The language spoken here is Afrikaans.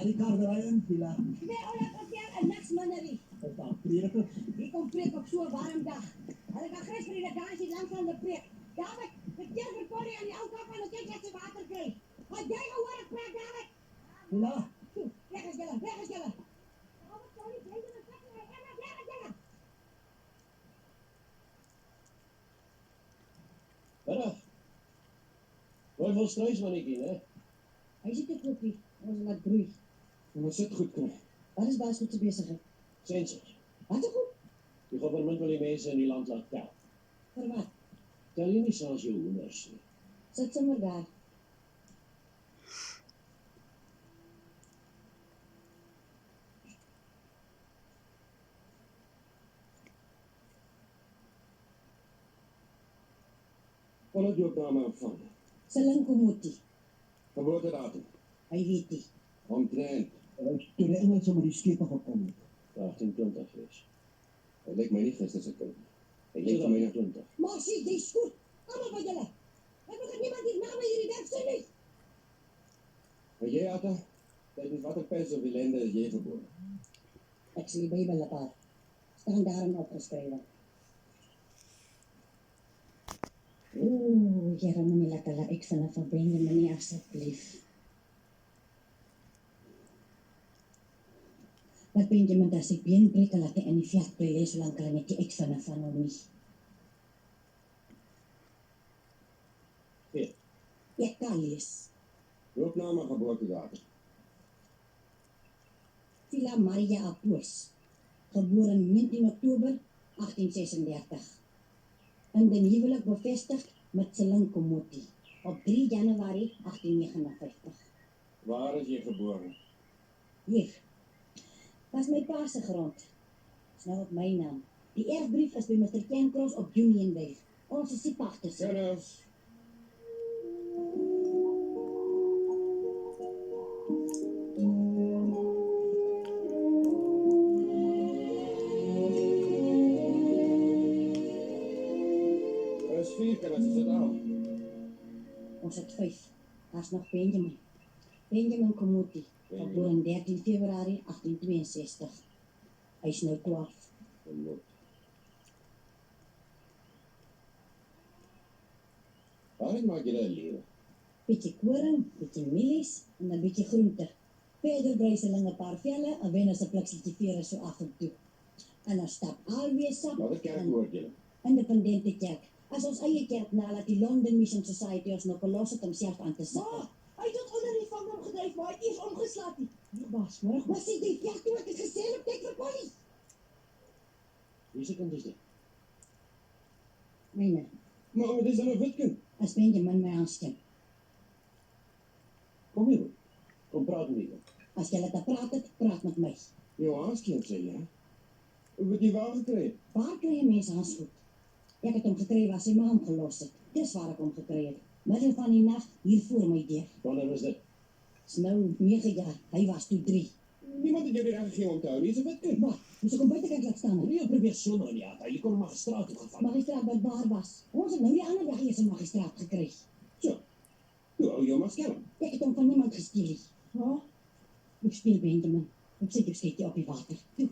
die kar draai in, Vila. Nee, Ola vertel en niks minnerie. Is daar predikers? Die kom preek op so 'n warm dag. Hulle gaan Christus vir die dansie langs aan die preek. David, vertel vir Polly aan die ou kant van die kerk dat sy water kry. Wat jy gehoor ek praat, David? Vila, Toe, weg is julle, weg is julle. David, Polly, bly in die plek, weg is julle. Middag. Mooi vol struismannetjie, hè? Hy sit te koopie, ons laat broei. Ons sit goed kry. Wat is baas goed se besigheid? Sensus. Wat is goed? Die government wil die mense in die land laat tel. Vir wat? Tel jy nie saans jou hoenders nie. Sit sommer daar. Wat het jou dame opvang? Selinkomuti. Geboortedatum. Hy weet nie. Omtrent toe die Engelse met die skepe gekom het. 1820 wees. Hy lyk my nie gister se kind nie. Hy Jy lyk vir my 20. Maar sê, dis goed. Allemaal van julle. Ek wil niemand hier na my hierdie werk sien nie. Maar jy, Atta, tydens watter pers of ellende is jy gebore? Ek sê die Bybel op haar. Staan daarin opgeskrywe. Oeh, Here, moenie laat hulle uitvinne van Benjamin nie, asseblief. Wat Benjamin dat sy been breek en laat hy in die vlek bly, solank hulle net die uitvinne van hom nie. Hier. Ek kan lees. Loopnaam en geboortedatum. Vila Maria Apos, gebore 19 Oktober 1836. In den huwelik bevestig met Selinkomuti op 3 Januarie 1859. Waar is jy gebore? Hier. Was my pa se grond. Is nou op my naam. Die erfbrief is by Mr. Cancross op Unionville. Ons is die pagters. Kennis. Er is 4 kennis, is dit al? Ons het 5. Daar's nog Benjamin. Benjamin Komuti, gebore 13 Februarie 1862. Hy is nou 12. Genot. Waarin maak jy 'n lewe? Bietjie koring, bietjie mielies en 'n bietjie groente. Verder breiseling 'n paar velle en wen as 'n plikseltjie vere so af en toe. En dan stap alweer sap. Watter kerk hoort jy? Independente kerk. As ons eie kerk nalat die London Mission Society ons nog gelos het om self aan te sit. Hy het tot onder die van hom gedryf, maar hy het eers omgeslaat nie. Nee, baas, môre. Maar sê die kerk toe ek het gesê op kyk vir Polly. Wie se kind is dit? Myne, Maar dit is dan 'n wit kind. as Benjamin my aanstem. Kom hier. Kom praat met my. As jy te praat het, praat met my. Jou aanskind sê jy. Hoe het jy waar gekry? Waar kry jy mense aanspoed? Ek het hom gekry waar sy ma hom gelos het. Dis waar ek hom gekry het. Middel van die nag hier voor my deur. Wanneer was dit? Is nou 9 jaar. Hy was toe 3. Niemand het jou weer gegee om te hou. Dis 'n wit kind. Wat? Moes ek hom buitekant laat staan? Moenie jou probeer so nou nie, Atta. Jy kon 'n magistraat toe gevat. Magistraat wat waar was. Ons het nou die ander dag eers 'n magistraat gekry. So. Hoe hou jou maar skelm? Ek het hom van niemand gesteel nie. Ja? Ek speel Benjamin. Ek sê jy skiet jy op die water. Toe.